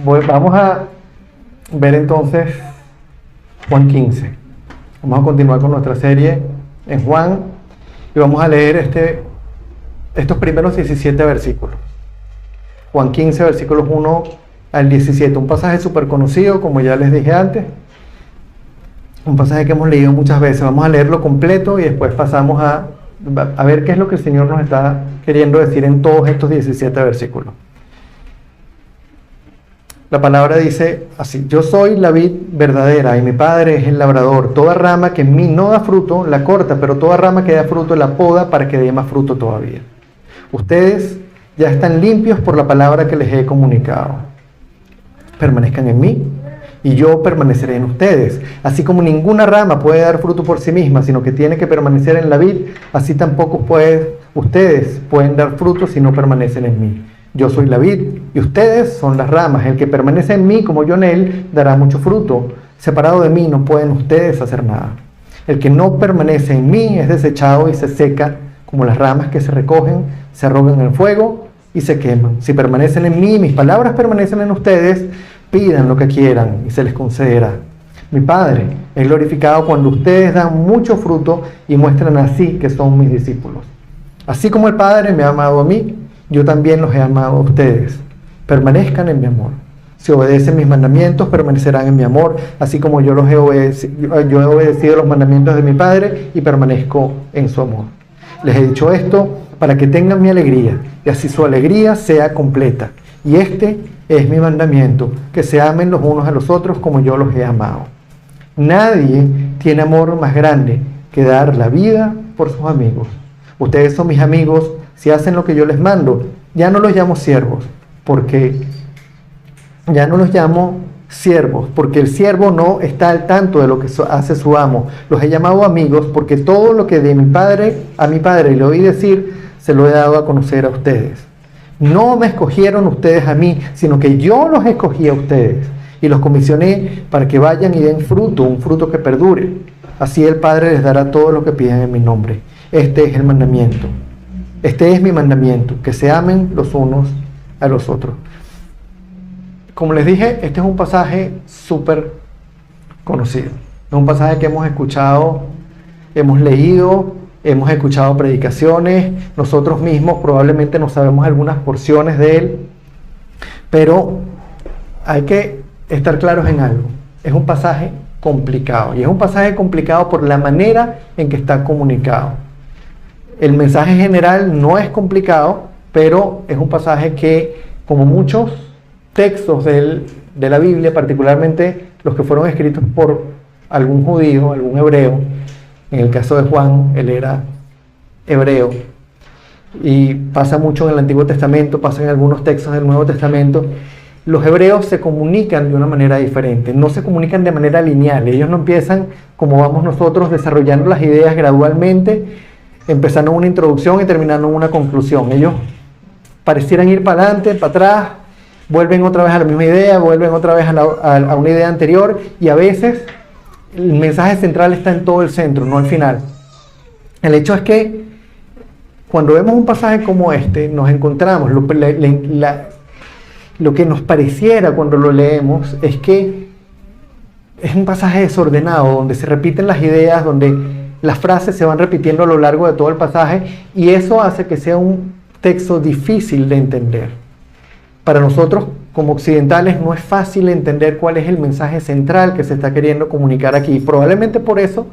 Vamos a ver entonces Juan 15. Vamos a continuar con nuestra serie en Juan y vamos a leer estos primeros 17 versículos. Juan 15, versículos 1 al 17. Un pasaje súper conocido, como ya les dije antes. Un pasaje que hemos leído muchas veces. Vamos a leerlo completo y después pasamos a ver qué es lo que el Señor nos está queriendo decir en todos estos 17 versículos. La palabra dice así: yo soy la vid verdadera y mi Padre es el labrador. Toda rama que en mí no da fruto la corta, pero toda rama que da fruto la poda para que dé más fruto todavía. Ustedes ya están limpios por la palabra que les he comunicado. Permanezcan en mí y yo permaneceré en ustedes. Así como ninguna rama puede dar fruto por sí misma, sino que tiene que permanecer en la vid, así tampoco ustedes pueden dar fruto si no permanecen en mí. Yo soy la vid y ustedes son las ramas. El que permanece en mí como yo en él dará mucho fruto. Separado de mí no pueden ustedes hacer nada. El que no permanece en mí es desechado y se seca como las ramas que se recogen, se arrojan en el fuego y se queman. Si permanecen en mí, mis palabras permanecen en ustedes, pidan lo que quieran y se les concederá. Mi Padre es glorificado cuando ustedes dan mucho fruto y muestran así que son mis discípulos. Así como el Padre me ha amado a mí, yo también los he amado a ustedes. Permanezcan en mi amor. Si obedecen mis mandamientos, permanecerán en mi amor, así como yo he obedecido los mandamientos de mi Padre y permanezco en su amor. Les he dicho esto para que tengan mi alegría y así su alegría sea completa. Y este es mi mandamiento, que se amen los unos a los otros como yo los he amado. Nadie tiene amor más grande que dar la vida por sus amigos. Ustedes son mis amigos si hacen lo que yo les mando. Ya no los llamo siervos, porque el siervo no está al tanto de lo que hace su amo. Los he llamado amigos porque todo lo que de a mi padre le oí decir, se lo he dado a conocer a ustedes. No me escogieron ustedes a mí, sino que yo los escogí a ustedes y los comisioné para que vayan y den fruto, un fruto que perdure. Así el Padre les dará todo lo que pidan en mi nombre. Este es el mandamiento. Este es mi mandamiento, que se amen los unos a los otros. Como les dije, este es un pasaje súper conocido. Es un pasaje que hemos escuchado, hemos leído, hemos escuchado predicaciones. Nosotros mismos probablemente no sabemos algunas porciones de él. Pero hay que estar claros en algo. Es un pasaje complicado. Y es un pasaje complicado por la manera en que está comunicado. El mensaje general no es complicado, pero es un pasaje que, como muchos textos de la Biblia, particularmente los que fueron escritos por algún judío, algún hebreo, en el caso de Juan, él era hebreo, y pasa mucho en el Antiguo Testamento, pasa en algunos textos del Nuevo Testamento. Los hebreos se comunican de una manera diferente, no se comunican de manera lineal. Ellos no empiezan como vamos nosotros, desarrollando las ideas gradualmente, empezando una introducción y terminando en una conclusión. Ellos parecieran ir para adelante, para atrás, vuelven otra vez a la misma idea, vuelven otra vez a una idea anterior, y a veces el mensaje central está en todo el centro, no al final. El hecho es que cuando vemos un pasaje como este, nos encontramos, lo que nos pareciera cuando lo leemos es que es un pasaje desordenado, donde se repiten las ideas, donde las frases se van repitiendo a lo largo de todo el pasaje, y eso hace que sea un texto difícil de entender. Para nosotros, como occidentales, no es fácil entender cuál es el mensaje central que se está queriendo comunicar aquí. Probablemente por eso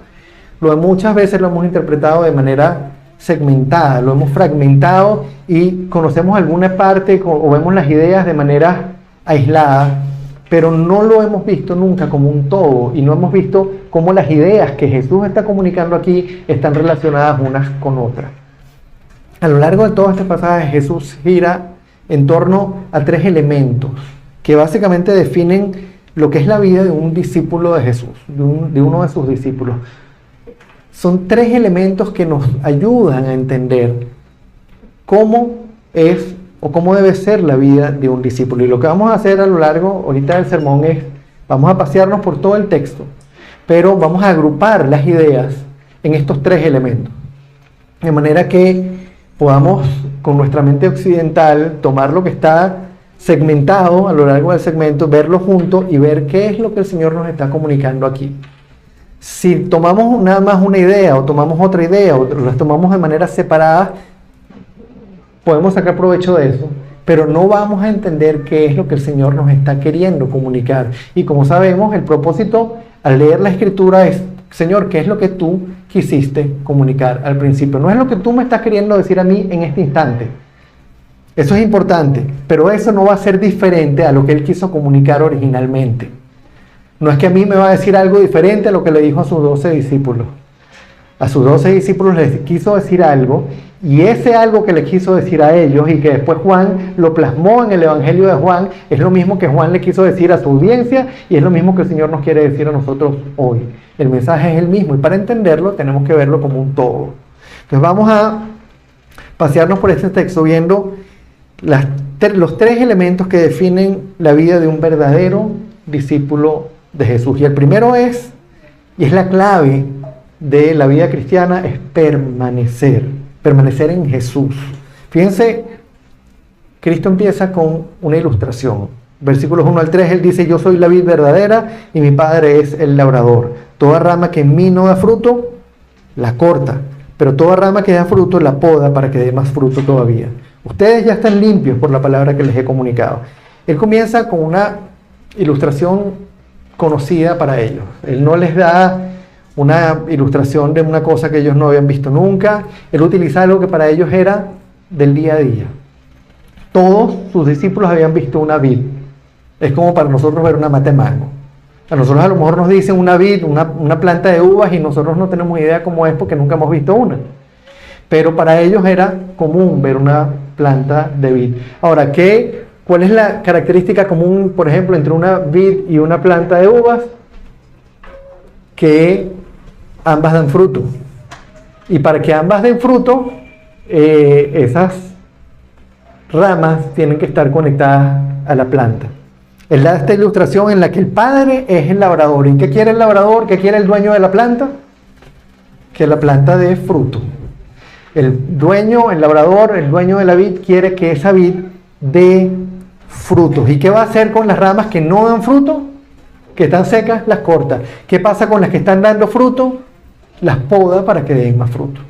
muchas veces lo hemos interpretado de manera segmentada, lo hemos fragmentado y conocemos alguna parte o vemos las ideas de manera aislada, pero no lo hemos visto nunca como un todo, y no hemos visto cómo las ideas que Jesús está comunicando aquí están relacionadas unas con otras. A lo largo de todo este pasaje, Jesús gira en torno a tres elementos que básicamente definen lo que es la vida de un discípulo de Jesús, de uno de sus discípulos. Son tres elementos que nos ayudan a entender cómo es o cómo debe ser la vida de un discípulo. Y lo que vamos a hacer a lo largo ahorita del sermón es, vamos a pasearnos por todo el texto, pero vamos a agrupar las ideas en estos tres elementos, de manera que podamos, con nuestra mente occidental, tomar lo que está segmentado a lo largo del segmento, verlo juntos y ver qué es lo que el Señor nos está comunicando aquí. Si tomamos nada más una idea o tomamos otra idea o las tomamos de manera separada, podemos sacar provecho de eso, pero no vamos a entender qué es lo que el Señor nos está queriendo comunicar. Y como sabemos, el propósito al leer la Escritura es: Señor, ¿qué es lo que tú quisiste comunicar al principio? No es lo que tú me estás queriendo decir a mí en este instante. Eso es importante, pero eso no va a ser diferente a lo que Él quiso comunicar originalmente. No es que a mí me va a decir algo diferente a lo que le dijo a sus 12 discípulos. A sus 12 discípulos les quiso decir algo, y ese algo que le quiso decir a ellos y que después Juan lo plasmó en el Evangelio de Juan, es lo mismo que Juan le quiso decir a su audiencia y es lo mismo que el Señor nos quiere decir a nosotros hoy. El mensaje es el mismo y para entenderlo tenemos que verlo como un todo. Entonces vamos a pasearnos por este texto viendo los tres elementos que definen la vida de un verdadero discípulo de Jesús. Y el primero es, y es la clave de la vida cristiana, es permanecer en Jesús. Fíjense, Cristo empieza con una ilustración. Versículos 1 al 3, Él dice: yo soy la vid verdadera y mi Padre es el labrador. Toda rama que en mí no da fruto, la corta, pero toda rama que da fruto, la poda para que dé más fruto todavía. Ustedes ya están limpios por la palabra que les he comunicado. Él comienza con una ilustración conocida para ellos. Él no les da una ilustración de una cosa que ellos no habían visto nunca. Él utiliza algo que para ellos era del día a día. Todos sus discípulos habían visto una vid. Es como para nosotros ver una mata de mango. A nosotros a lo mejor nos dicen una vid, una planta de uvas, y nosotros no tenemos idea cómo es porque nunca hemos visto una. Pero para ellos era común ver una planta de vid. Ahora, ¿cuál es la característica común, por ejemplo, entre una vid y una planta de uvas? Que ambas dan fruto. Y para que ambas den fruto, esas ramas tienen que estar conectadas a la planta. Él da esta ilustración en la que el Padre es el labrador. ¿Y qué quiere el labrador? ¿Qué quiere el dueño de la planta? Que la planta dé fruto. El labrador, el dueño de la vid, quiere que esa vid dé frutos. ¿Y qué va a hacer con las ramas que no dan fruto? Que están secas, las corta. ¿Qué pasa con las que están dando fruto? Las poda para que den más fruto.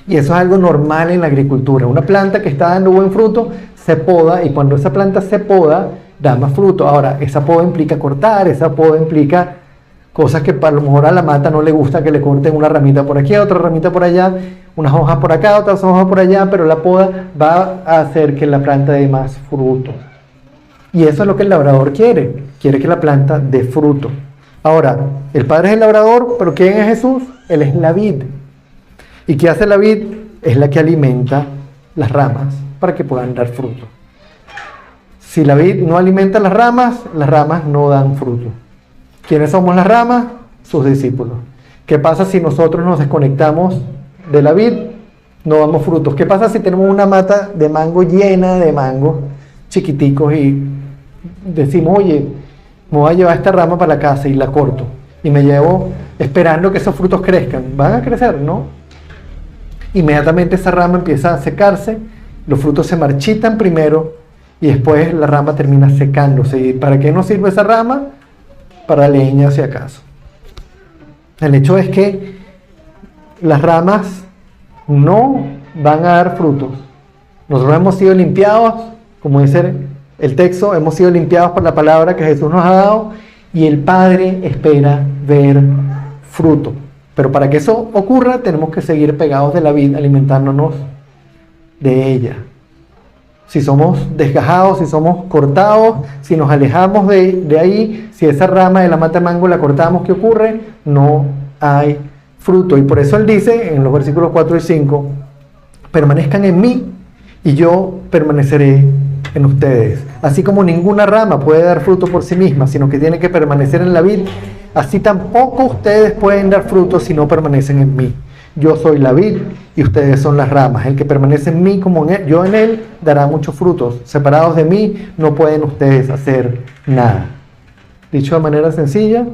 Y eso es algo normal en la agricultura. Una planta que está dando buen fruto se poda, y cuando esa planta se poda, da más fruto. Ahora, esa poda implica cortar, esa poda implica cosas que a lo mejor a la mata no le gusta que le corten una ramita por aquí, otra ramita por allá, unas hojas por acá, otras hojas por allá, pero la poda va a hacer que la planta dé más fruto. Y eso es lo que el labrador quiere que la planta dé fruto. Ahora, el Padre es el labrador, pero ¿quién es Jesús? Él es la vid. ¿Y qué hace la vid? Es la que alimenta las ramas para que puedan dar fruto. Si la vid no alimenta las ramas no dan fruto. ¿Quiénes somos las ramas? Sus discípulos. ¿Qué pasa si nosotros nos desconectamos de la vid? No damos frutos. ¿Qué pasa si tenemos una mata de mango llena de mangos chiquiticos y decimos: oye, me voy a llevar esta rama para la casa y la corto y me llevo esperando que esos frutos crezcan? ¿Van a crecer? No. Inmediatamente esa rama empieza a secarse, los frutos se marchitan primero y después la rama termina secándose. ¿Y para qué nos sirve esa rama? Para leña, si acaso. El hecho es que las ramas no van a dar frutos. Nosotros hemos sido limpiados, como dice el texto, hemos sido limpiados por la palabra que Jesús nos ha dado, y el Padre espera ver fruto. Pero para que eso ocurra, tenemos que seguir pegados de la vid, alimentándonos de ella. Si somos desgajados, si somos cortados, si nos alejamos de ahí, si esa rama de la mata de mango la cortamos, ¿qué ocurre? No hay fruto. Y por eso Él dice en los versículos 4 y 5, permanezcan en mí y yo permaneceré en ustedes. Así como ninguna rama puede dar fruto por sí misma, sino que tiene que permanecer en la vid, así tampoco ustedes pueden dar fruto si no permanecen en mí. Yo soy la vid y ustedes son las ramas. El que permanece en mí como yo en él, dará muchos frutos. Separados de mí, no pueden ustedes hacer nada. Dicho de manera sencilla,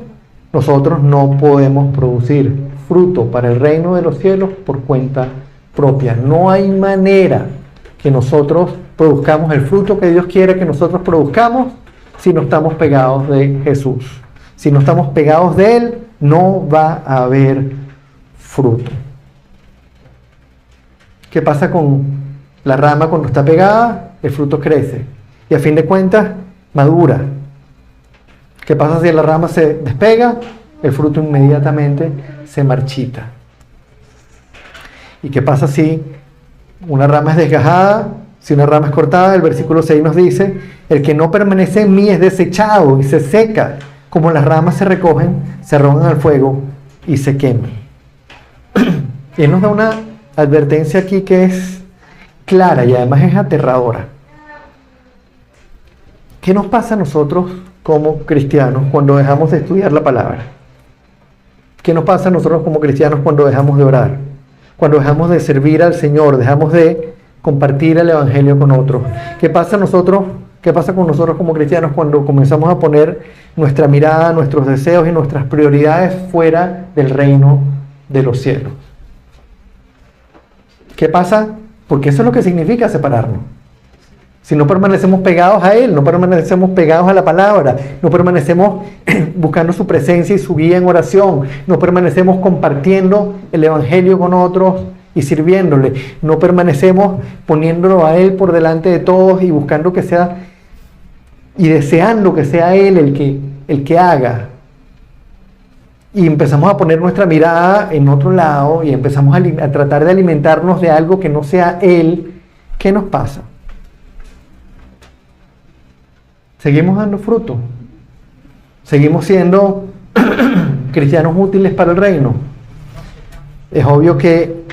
nosotros no podemos producir fruto para el reino de los cielos por cuenta propia. No hay manera que nosotros produzcamos el fruto que Dios quiere que nosotros produzcamos si no estamos pegados de Jesús. Si no estamos pegados de Él, no va a haber fruto. ¿Qué pasa con la rama cuando está pegada? El fruto crece y a fin de cuentas madura. ¿Qué pasa si la rama se despega? El fruto inmediatamente se marchita. ¿Y qué pasa si una rama es desgajada? Si una rama es cortada, el versículo 6 nos dice: el que no permanece en mí es desechado y se seca, como las ramas se recogen, se arrojan al fuego y se queman. Y Él nos da una advertencia aquí que es clara y además es aterradora. ¿Qué nos pasa a nosotros como cristianos cuando dejamos de estudiar la palabra? ¿Qué nos pasa a nosotros como cristianos cuando dejamos de orar? Cuando dejamos de servir al Señor, dejamos de compartir el Evangelio con otros. ¿Qué pasa con nosotros como cristianos cuando comenzamos a poner nuestra mirada, nuestros deseos y nuestras prioridades fuera del reino de los cielos? ¿Qué pasa? Porque eso es lo que significa separarnos. Si no permanecemos pegados a Él, no permanecemos pegados a la palabra, no permanecemos buscando su presencia y su guía en oración, no permanecemos compartiendo el Evangelio con otros y sirviéndole, no permanecemos poniéndolo a Él por delante de todos y buscando que sea y deseando que sea Él el que haga. Y empezamos a poner nuestra mirada en otro lado y empezamos a tratar de alimentarnos de algo que no sea Él. ¿Qué nos pasa? Seguimos dando fruto. Seguimos siendo cristianos útiles para el reino. Es obvio que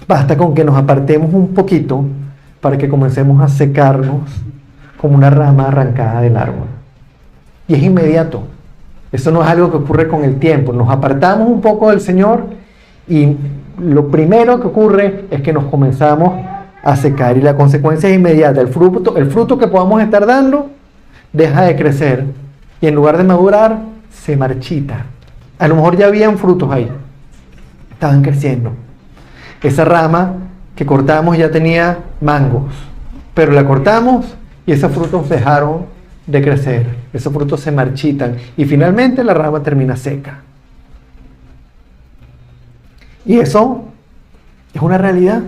basta con que nos apartemos un poquito para que comencemos a secarnos como una rama arrancada del árbol. Y es inmediato. Eso no es algo que ocurre con el tiempo. Nos apartamos un poco del Señor y lo primero que ocurre es que nos comenzamos a secar. Y la consecuencia es inmediata. El fruto que podamos estar dando deja de crecer. Y en lugar de madurar, se marchita. A lo mejor ya habían frutos ahí. Estaban creciendo. Esa rama que cortamos ya tenía mangos. Pero la cortamos y esos frutos dejaron de crecer. Esos frutos se marchitan. Y finalmente la rama termina seca. Y eso es una realidad.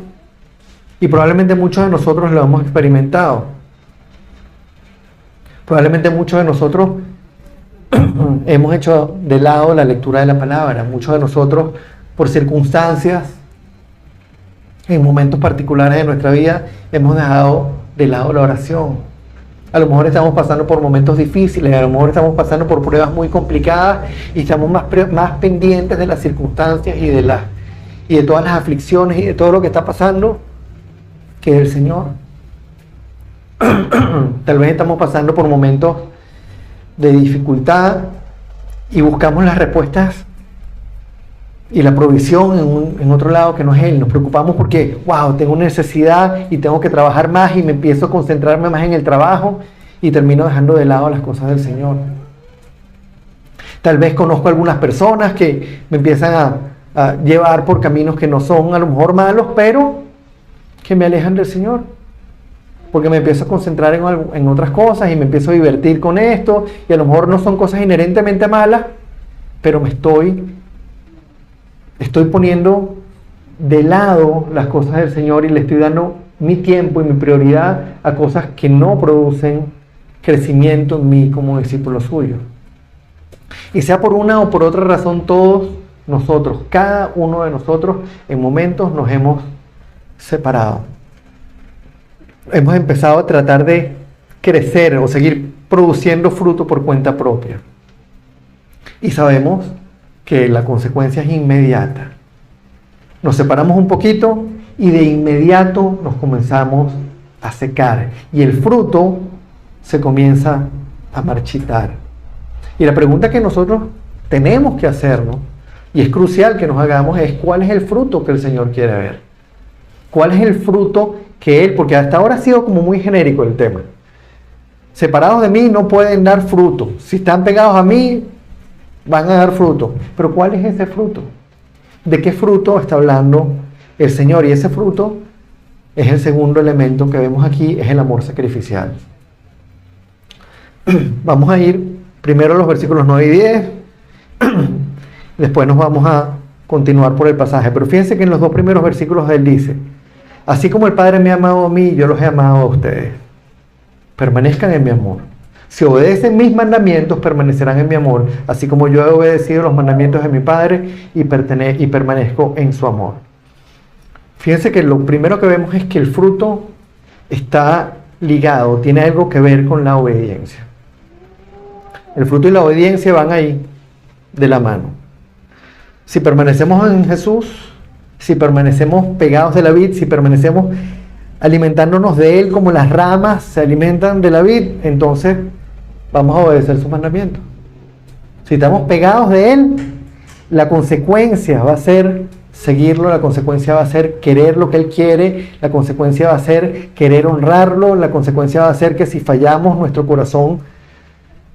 Y probablemente muchos de nosotros lo hemos experimentado. Probablemente muchos de nosotros hemos hecho de lado la lectura de la palabra. Muchos de nosotros, por circunstancias, en momentos particulares de nuestra vida, hemos dejado de lado la oración. A lo mejor estamos pasando por momentos difíciles, a lo mejor estamos pasando por pruebas muy complicadas y estamos más pendientes de las circunstancias y de todas las aflicciones y de todo lo que está pasando que del Señor. Tal vez estamos pasando por momentos de dificultad y buscamos las respuestas y la provisión en otro lado que no es Él. Nos preocupamos porque, tengo necesidad y tengo que trabajar más y me empiezo a concentrarme más en el trabajo y termino dejando de lado las cosas del Señor. Tal vez conozco algunas personas que me empiezan a llevar por caminos que no son a lo mejor malos, pero que me alejan del Señor. Porque me empiezo a concentrar en otras cosas y me empiezo a divertir con esto y a lo mejor no son cosas inherentemente malas, pero me estoy poniendo de lado las cosas del Señor y le estoy dando mi tiempo y mi prioridad a cosas que no producen crecimiento en mí como discípulo suyo. Y sea por una o por otra razón, todos nosotros, cada uno de nosotros, en momentos nos hemos separado. Hemos empezado a tratar de crecer o seguir produciendo fruto por cuenta propia. Y sabemos que la consecuencia es inmediata. Nos separamos un poquito y de inmediato nos comenzamos a secar. Y el fruto se comienza a marchitar. Y la pregunta que nosotros tenemos que hacernos, y es crucial que nos hagamos, es ¿cuál es el fruto que el Señor quiere ver? ¿Cuál es el fruto que Él, porque hasta ahora ha sido como muy genérico el tema? Separados de mí no pueden dar fruto. Si están pegados a mí, van a dar fruto. Pero ¿cuál es ese fruto? ¿De qué fruto está hablando el Señor? Y ese fruto es el segundo elemento que vemos aquí, es el amor sacrificial. Vamos a ir primero a los versículos 9 y 10, después nos vamos a continuar por el pasaje, pero fíjense que en los dos primeros versículos él dice: así como el Padre me ha amado a mí, yo los he amado a ustedes. Permanezcan en mi amor. Si obedecen mis mandamientos, permanecerán en mi amor, así como yo he obedecido los mandamientos de mi Padre y permanezco en su amor. Fíjense que lo primero que vemos es que el fruto está ligado, tiene algo que ver con la obediencia. El fruto y la obediencia van ahí de la mano. Si permanecemos en Jesús, si permanecemos pegados de la vid, si permanecemos alimentándonos de Él como las ramas se alimentan de la vid, entonces vamos a obedecer sus mandamientos. Si estamos pegados de Él, la consecuencia va a ser seguirlo, la consecuencia va a ser querer lo que Él quiere, la consecuencia va a ser querer honrarlo, la consecuencia va a ser que si fallamos nuestro corazón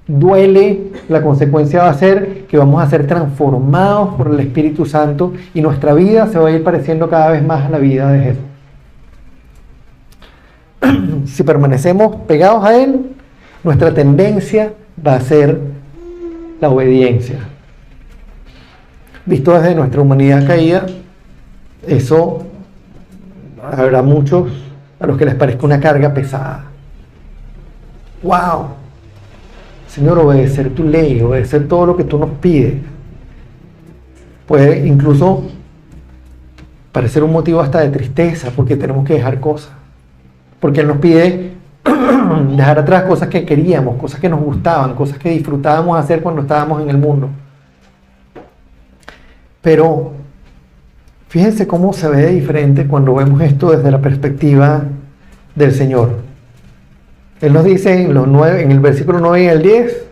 duele, la consecuencia va a ser que vamos a ser transformados por el Espíritu Santo y nuestra vida se va a ir pareciendo cada vez más a la vida de Jesús. Si permanecemos pegados a Él, nuestra tendencia va a ser la obediencia. Visto desde nuestra humanidad caída, eso habrá muchos a los que les parezca una carga pesada. ¡Wow! Señor, obedecer tu ley, obedecer todo lo que tú nos pides, puede incluso parecer un motivo hasta de tristeza, porque tenemos que dejar cosas. Porque Él nos pide dejar atrás cosas que queríamos, cosas que nos gustaban, cosas que disfrutábamos hacer cuando estábamos en el mundo. Pero fíjense cómo se ve de diferente cuando vemos esto desde la perspectiva del Señor. Él nos dice en el versículo 9 y el 10,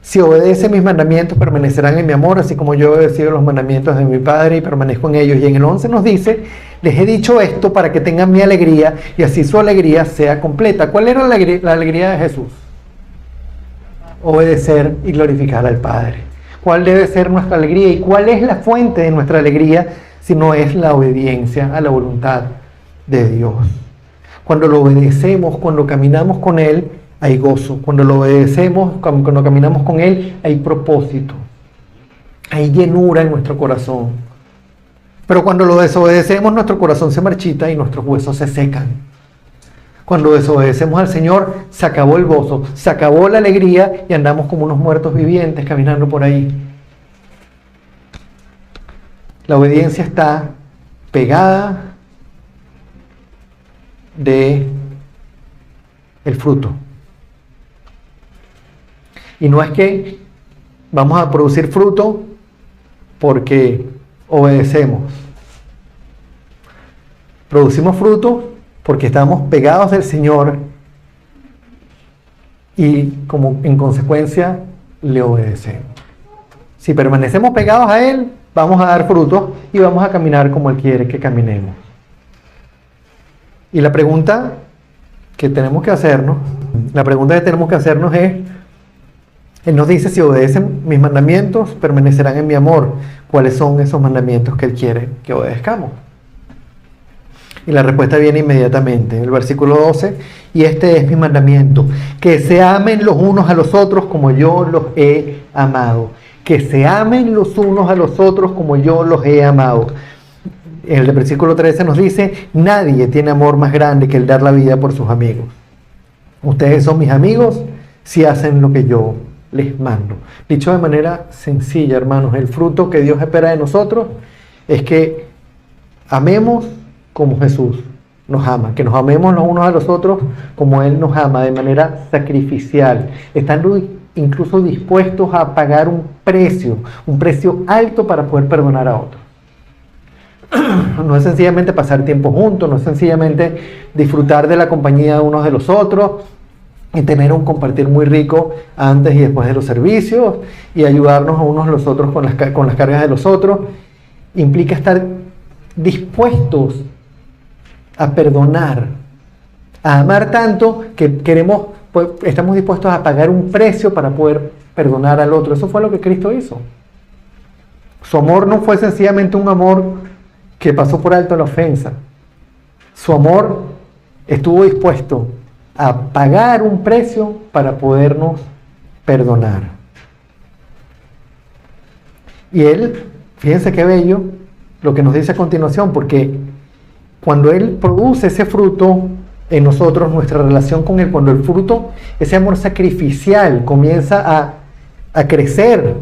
si obedecen mis mandamientos permanecerán en mi amor, así como yo he obedecido los mandamientos de mi Padre y permanezco en ellos. Y en el 11 nos dice, les he dicho esto para que tengan mi alegría y así su alegría sea completa. ¿Cuál era la alegría de Jesús? Obedecer y glorificar al Padre. ¿Cuál debe ser nuestra alegría y cuál es la fuente de nuestra alegría si no es la obediencia a la voluntad de Dios? Cuando lo obedecemos, cuando caminamos con Él, hay gozo. Cuando lo obedecemos, cuando caminamos con Él, hay propósito. Hay llenura en nuestro corazón. Pero cuando lo desobedecemos, nuestro corazón se marchita y nuestros huesos se secan. Cuando desobedecemos al Señor, se acabó el gozo, se acabó la alegría y andamos como unos muertos vivientes caminando por ahí. La obediencia está pegada de el fruto. Y no es que vamos a producir fruto porque obedecemos. Producimos fruto porque estamos pegados del Señor y como en consecuencia le obedecemos. Si permanecemos pegados a Él, vamos a dar frutos y vamos a caminar como Él quiere que caminemos. Y la pregunta que tenemos que hacernos es, Él nos dice, si obedecen mis mandamientos, permanecerán en mi amor. ¿Cuáles son esos mandamientos que Él quiere que obedezcamos? Y la respuesta viene inmediatamente, en el versículo 12, y este es mi mandamiento, que se amen los unos a los otros como yo los he amado. Que se amen los unos a los otros como yo los he amado. En el versículo 13 nos dice, nadie tiene amor más grande que el dar la vida por sus amigos. Ustedes son mis amigos si hacen lo que yo les mando. Dicho de manera sencilla, hermanos, el fruto que Dios espera de nosotros es que amemos como Jesús nos ama, que nos amemos los unos a los otros como Él nos ama, de manera sacrificial, estando incluso dispuestos a pagar un precio alto para poder perdonar a otros. No es sencillamente pasar tiempo juntos, no es sencillamente disfrutar de la compañía de unos de los otros y tener un compartir muy rico antes y después de los servicios y ayudarnos a unos a los otros con las cargas de los otros. Implica estar dispuestos a perdonar, a amar tanto que estamos dispuestos a pagar un precio para poder perdonar al otro. Eso fue lo que Cristo hizo. Su amor no fue sencillamente un amor que pasó por alto la ofensa. Su amor estuvo dispuesto a pagar un precio para podernos perdonar. Y Él, fíjense qué bello lo que nos dice a continuación, porque cuando Él produce ese fruto en nosotros, nuestra relación con Él, cuando el fruto, ese amor sacrificial comienza a crecer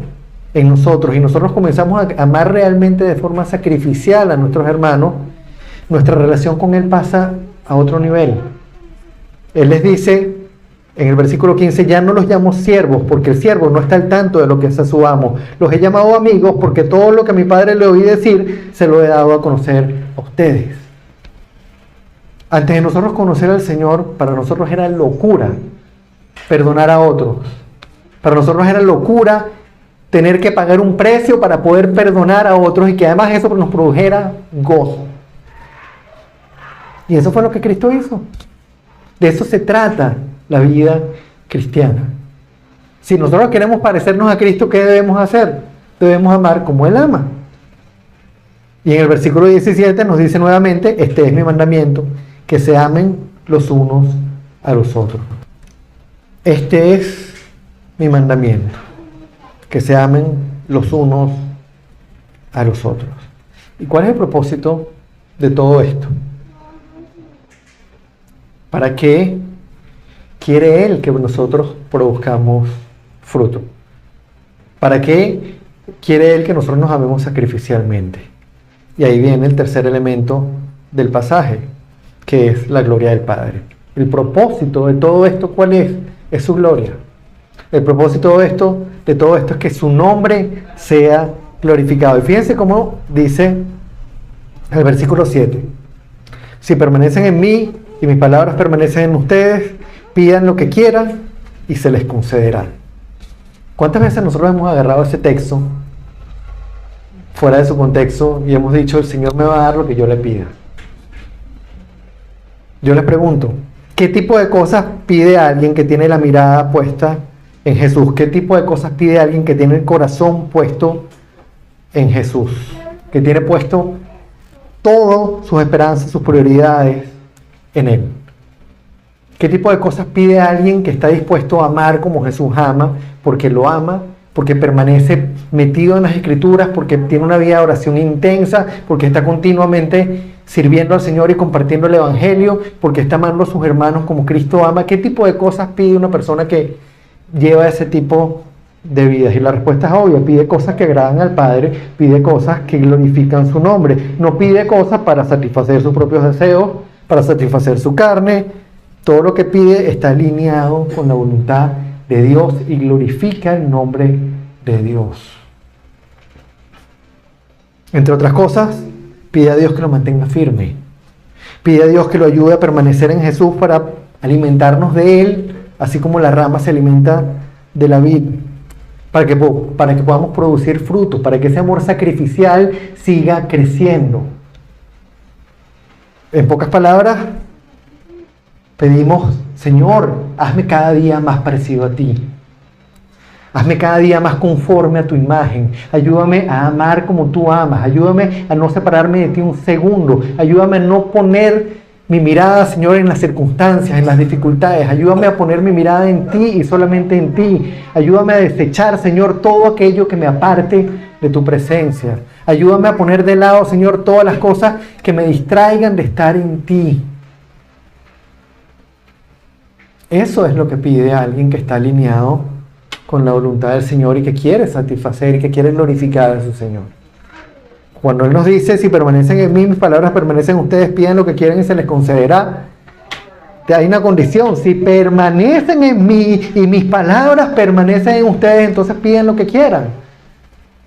en nosotros y nosotros comenzamos a amar realmente de forma sacrificial a nuestros hermanos, nuestra relación con Él pasa a otro nivel. Él les dice en el versículo 15, ya no los llamo siervos, porque el siervo no está al tanto de lo que hace su amo. Los he llamado amigos, porque todo lo que a mi padre le oí decir, se lo he dado a conocer a ustedes. Antes de nosotros conocer al Señor, para nosotros era locura perdonar a otros. Para nosotros era locura tener que pagar un precio para poder perdonar a otros y que además eso nos produjera gozo. Y eso fue lo que Cristo hizo. De eso se trata la vida cristiana. Si nosotros queremos parecernos a Cristo, ¿qué debemos hacer? Debemos amar como Él ama. Y en el versículo 17 nos dice nuevamente, este es mi mandamiento, que se amen los unos a los otros. Este es mi mandamiento, que se amen los unos a los otros. ¿Y cuál es el propósito de todo esto? ¿Para qué quiere Él que nosotros produzcamos fruto? ¿Para qué quiere Él que nosotros nos amemos sacrificialmente? Y ahí viene el tercer elemento del pasaje, que es la gloria del Padre. El propósito de todo esto, ¿cuál es? Es su gloria. El propósito de todo esto es que su nombre sea glorificado. Y fíjense cómo dice el versículo 7. Si permanecen en mí y mis palabras permanecen en ustedes, pidan lo que quieran y se les concederá. ¿Cuántas veces nosotros hemos agarrado ese texto fuera de su contexto y hemos dicho, el Señor me va a dar lo que yo le pida? Yo les pregunto, ¿qué tipo de cosas pide alguien que tiene la mirada puesta en Jesús? ¿Qué tipo de cosas pide alguien que tiene el corazón puesto en Jesús? Que tiene puesto todas sus esperanzas, sus prioridades en Él. ¿Qué tipo de cosas pide alguien que está dispuesto a amar como Jesús ama? Porque lo ama, porque permanece metido en las Escrituras, porque tiene una vida de oración intensa, porque está continuamente sirviendo al Señor y compartiendo el Evangelio, porque está amando a sus hermanos como Cristo ama. ¿Qué tipo de cosas pide una persona que lleva ese tipo de vidas? Y la respuesta es obvia: pide cosas que agradan al Padre, pide cosas que glorifican su nombre. No pide cosas para satisfacer sus propios deseos, para satisfacer su carne. Todo lo que pide está alineado con la voluntad de Dios y glorifica el nombre de Dios. Entre otras cosas, pide a Dios que lo mantenga firme. Pide a Dios que lo ayude a permanecer en Jesús para alimentarnos de Él, así como la rama se alimenta de la vid, para que podamos producir frutos, para que ese amor sacrificial siga creciendo. En pocas palabras, pedimos, Señor, hazme cada día más parecido a ti. Hazme cada día más conforme a tu imagen. Ayúdame a amar como tú amas. Ayúdame a no separarme de ti un segundo. Ayúdame a no poner mi mirada, Señor, en las circunstancias, en las dificultades. Ayúdame a poner mi mirada en ti y solamente en ti. Ayúdame a desechar, Señor, todo aquello que me aparte de tu presencia. Ayúdame a poner de lado, Señor, todas las cosas que me distraigan de estar en ti. Eso es lo que pide alguien que está alineado con la voluntad del Señor y que quiere satisfacer y que quiere glorificar a su Señor. Cuando Él nos dice, si permanecen en mí, mis palabras permanecen en ustedes, pidan lo que quieran y se les concederá. Hay una condición: si permanecen en mí y mis palabras permanecen en ustedes, entonces pidan lo que quieran.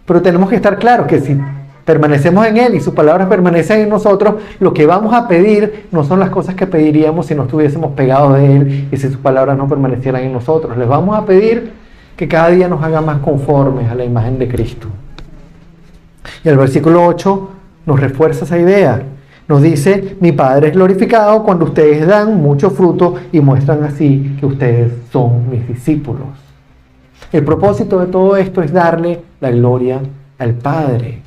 Pero tenemos que estar claros que si permanecemos en Él y sus palabras permanecen en nosotros, lo que vamos a pedir no son las cosas que pediríamos si no estuviésemos pegados de Él y si sus palabras no permanecieran en nosotros. Les vamos a pedir que cada día nos haga más conformes a la imagen de Cristo. Y el versículo 8 nos refuerza esa idea. Nos dice, mi Padre es glorificado cuando ustedes dan mucho fruto y muestran así que ustedes son mis discípulos. El propósito de todo esto es darle la gloria al Padre.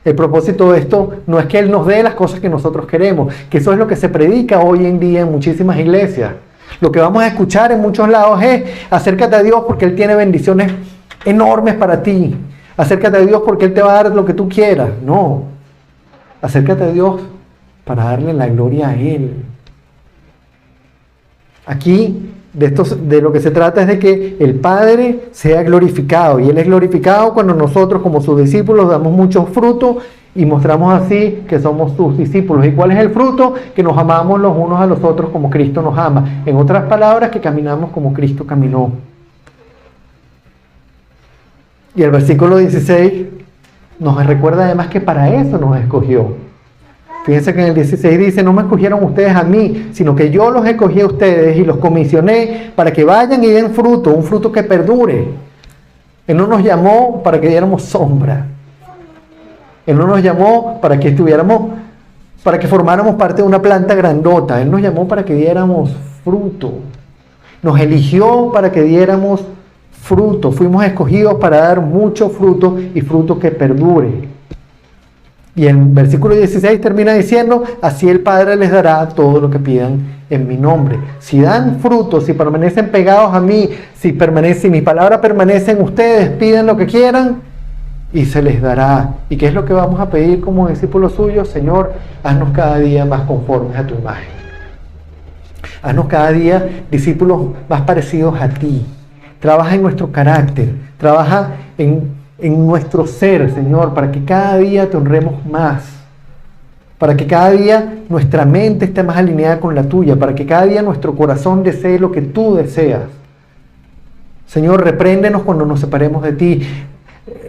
El propósito de esto no es que Él nos dé las cosas que nosotros queremos, que eso es lo que se predica hoy en día en muchísimas iglesias. Lo que vamos a escuchar en muchos lados es: acércate a Dios porque Él tiene bendiciones enormes para ti. Acércate a Dios porque Él te va a dar lo que tú quieras. No, acércate a Dios para darle la gloria a Él. Aquí de lo que se trata es de que el Padre sea glorificado, y Él es glorificado cuando nosotros como sus discípulos damos mucho fruto y mostramos así que somos sus discípulos. ¿Y cuál es el fruto? Que nos amamos los unos a los otros como Cristo nos ama. En otras palabras, que caminamos como Cristo caminó. Y el versículo 16 nos recuerda además que para eso nos escogió. Fíjense que en el 16 dice: no me escogieron ustedes a mí, sino que yo los escogí a ustedes y los comisioné para que vayan y den fruto, un fruto que perdure. Él no nos llamó para que diéramos sombra. Él no nos llamó para que formáramos parte de una planta grandota. Él nos llamó para que diéramos fruto. Nos eligió para que diéramos fruto. Fuimos escogidos para dar mucho fruto, y fruto que perdure. Y en versículo 16 termina diciendo: así el Padre les dará todo lo que pidan en mi nombre. Si dan fruto, si permanecen pegados a mí, si mi palabra permanece en ustedes, piden lo que quieran y se les dará. ¿Y qué es lo que vamos a pedir como discípulos suyos? Señor, haznos cada día más conformes a tu imagen. Haznos cada día discípulos más parecidos a ti. Trabaja en nuestro carácter, trabaja en nuestro ser, Señor, para que cada día te honremos más, para que cada día nuestra mente esté más alineada con la tuya, para que cada día nuestro corazón desee lo que tú deseas. Señor, repréndenos cuando nos separemos de ti.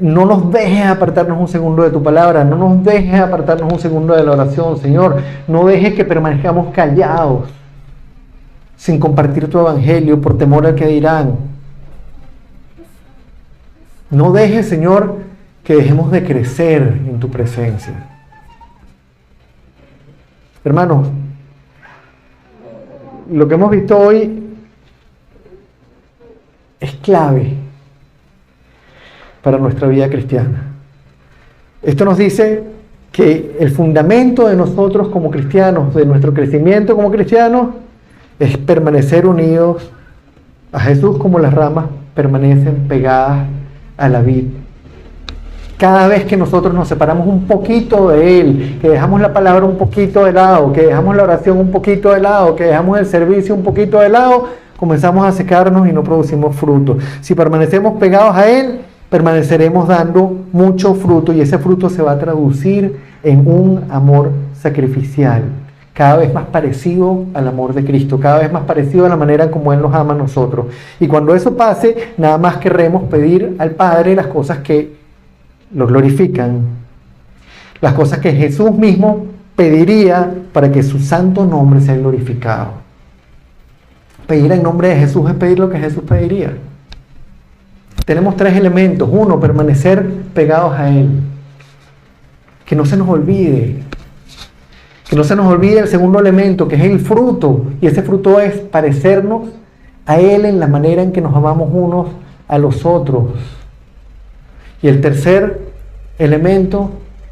No nos dejes apartarnos un segundo de tu palabra, no nos dejes apartarnos un segundo de la oración, Señor. No dejes que permanezcamos callados, sin compartir tu evangelio por temor al que dirán. No dejes, Señor, que dejemos de crecer en tu presencia. Hermanos, lo que hemos visto hoy es clave para nuestra vida cristiana. Esto nos dice que el fundamento de nosotros como cristianos, de nuestro crecimiento como cristianos, es permanecer unidos a Jesús como las ramas permanecen pegadas a la vid. Cada vez que nosotros nos separamos un poquito de Él, que dejamos la palabra un poquito de lado, que dejamos la oración un poquito de lado, que dejamos el servicio un poquito de lado, comenzamos a secarnos y no producimos fruto. Si permanecemos pegados a Él, permaneceremos dando mucho fruto, y ese fruto se va a traducir en un amor sacrificial, cada vez más parecido al amor de Cristo, cada vez más parecido a la manera como Él nos ama a nosotros. Y cuando eso pase, nada más querremos pedir al Padre las cosas que lo glorifican, las cosas que Jesús mismo pediría para que su santo nombre sea glorificado. Pedir en nombre de Jesús es pedir lo que Jesús pediría. Tenemos 3 elementos. 1, permanecer pegados a Él. Que no se nos olvide. Que no se nos olvide el segundo elemento, que es el fruto. Y ese fruto es parecernos a Él en la manera en que nos amamos unos a los otros. Y el tercer elemento,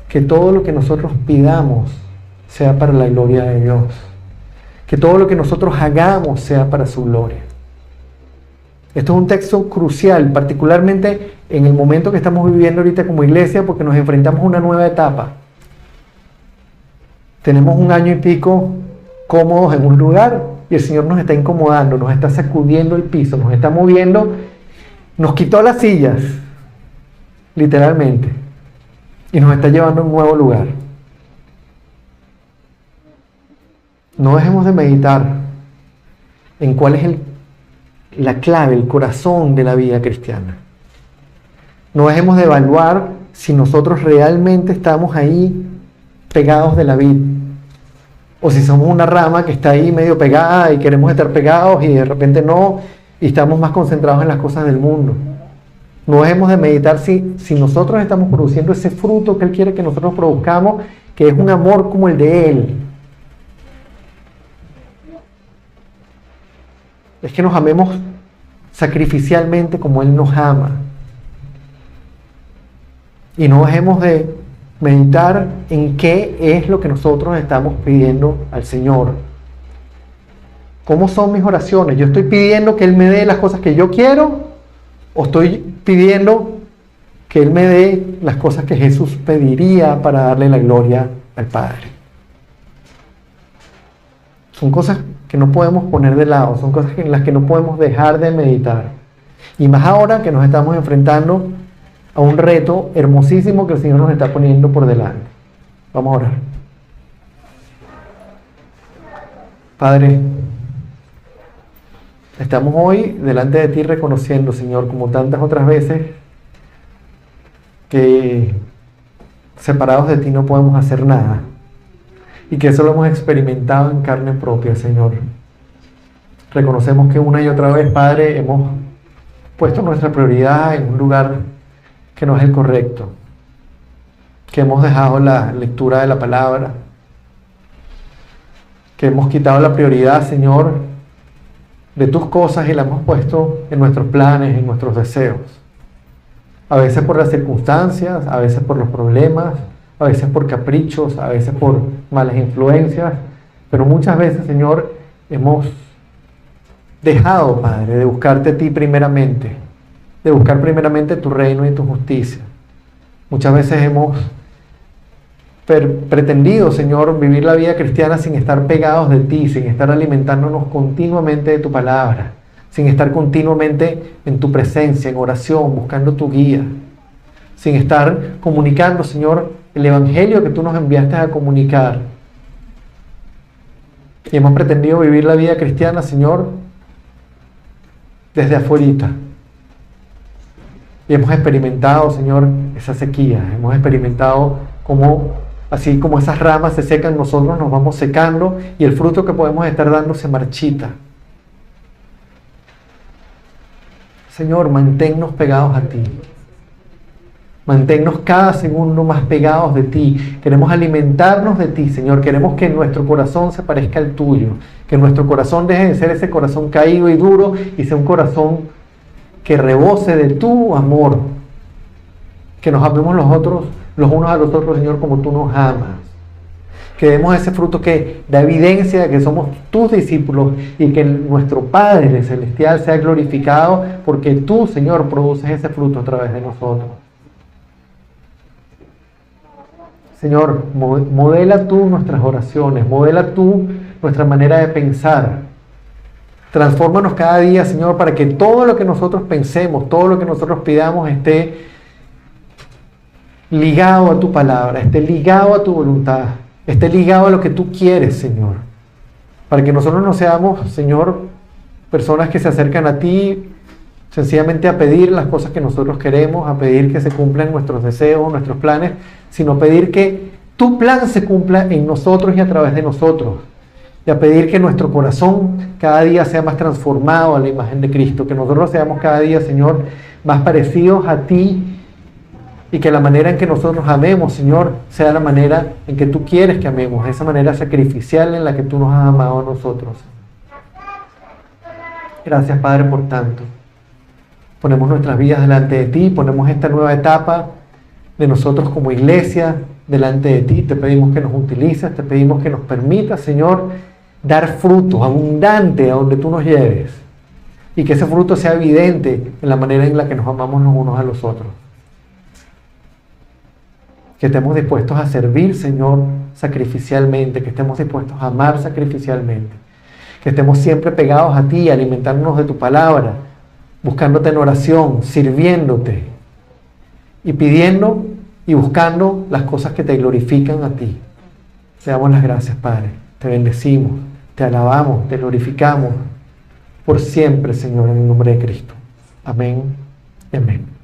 que todo lo que nosotros pidamos sea para la gloria de Dios. Que todo lo que nosotros hagamos sea para su gloria. Esto es un texto crucial, particularmente en el momento que estamos viviendo ahorita como iglesia, porque nos enfrentamos a una nueva etapa. Tenemos 1 año y pico cómodos en un lugar y el Señor nos está incomodando, nos está sacudiendo el piso, nos está moviendo, nos quitó las sillas, literalmente, y nos está llevando a un nuevo lugar. No dejemos de meditar en cuál es la clave, el corazón de la vida cristiana. No dejemos de evaluar si nosotros realmente estamos ahí pegados de la vid, o si somos una rama que está ahí medio pegada y queremos estar pegados y de repente no, y estamos más concentrados en las cosas del mundo. No dejemos de meditar si nosotros estamos produciendo ese fruto que Él quiere que nosotros produzcamos, que es un amor como el de Él. Es que nos amemos sacrificialmente como Él nos ama. Y no dejemos de Meditar en qué es lo que nosotros estamos pidiendo al Señor. ¿Cómo son mis oraciones? ¿Yo estoy pidiendo que Él me dé las cosas que yo quiero? ¿O estoy pidiendo que Él me dé las cosas que Jesús pediría para darle la gloria al Padre? Son cosas que no podemos poner de lado, son cosas en las que no podemos dejar de meditar. Y más ahora que nos estamos enfrentando a un reto hermosísimo que el Señor nos está poniendo por delante. Vamos a orar. Padre, estamos hoy delante de ti reconociendo, Señor, como tantas otras veces, que separados de ti no podemos hacer nada. Y que eso lo hemos experimentado en carne propia, Señor. Reconocemos que una y otra vez, Padre, hemos puesto nuestra prioridad en un lugar que no es el correcto. Que hemos dejado la lectura de la palabra. Que hemos quitado la prioridad, Señor, de tus cosas y la hemos puesto en nuestros planes, en nuestros deseos. A veces por las circunstancias, a veces por los problemas, a veces por caprichos, a veces por malas influencias, pero muchas veces, Señor, hemos dejado, Padre, de buscarte a ti primeramente, de buscar primeramente tu reino y tu justicia. Muchas veces hemos pretendido, Señor, vivir la vida cristiana sin estar pegados de ti, sin estar alimentándonos continuamente de tu palabra, sin estar continuamente en tu presencia, en oración, buscando tu guía, sin estar comunicando, Señor, el evangelio que tú nos enviaste a comunicar. Y hemos pretendido vivir la vida cristiana, Señor, desde afuerita. Y hemos experimentado, Señor, esa sequía. Hemos experimentado cómo, así como esas ramas se secan, nosotros nos vamos secando y el fruto que podemos estar dando se marchita. Señor, manténnos pegados a ti. Manténnos cada segundo más pegados de ti. Queremos alimentarnos de ti, Señor. Queremos que nuestro corazón se parezca al tuyo. Que nuestro corazón deje de ser ese corazón caído y duro y sea un corazón que rebose de tu amor. Que nos amemos los unos a los otros, Señor, como tú nos amas. Que demos ese fruto que da evidencia de que somos tus discípulos y que nuestro Padre Celestial sea glorificado porque tú, Señor, produces ese fruto a través de nosotros. Señor, modela tú nuestras oraciones, modela tú nuestra manera de pensar. Transfórmanos cada día, Señor, para que todo lo que nosotros pensemos, todo lo que nosotros pidamos esté ligado a tu palabra, esté ligado a tu voluntad, esté ligado a lo que tú quieres, Señor. Para que nosotros no seamos, Señor, personas que se acercan a ti sencillamente a pedir las cosas que nosotros queremos, a pedir que se cumplan nuestros deseos, nuestros planes, sino pedir que tu plan se cumpla en nosotros y a través de nosotros. Y a pedir que nuestro corazón cada día sea más transformado a la imagen de Cristo, que nosotros seamos cada día, Señor, más parecidos a ti y que la manera en que nosotros amemos, Señor, sea la manera en que tú quieres que amemos, esa manera sacrificial en la que tú nos has amado a nosotros. Gracias, Padre, por tanto. Ponemos nuestras vidas delante de ti, ponemos esta nueva etapa de nosotros como iglesia delante de ti. Te pedimos que nos utilices, te pedimos que nos permitas, Señor, dar fruto abundante a donde tú nos lleves y que ese fruto sea evidente en la manera en la que nos amamos los unos a los otros. Que estemos dispuestos a servir, Señor, sacrificialmente, que estemos dispuestos a amar sacrificialmente, que estemos siempre pegados a ti, alimentándonos de tu palabra, buscándote en oración, sirviéndote y pidiendo y buscando las cosas que te glorifican a ti. Te damos las gracias, Padre. Te bendecimos, te alabamos, te glorificamos por siempre, Señor, en el nombre de Cristo. Amén y amén.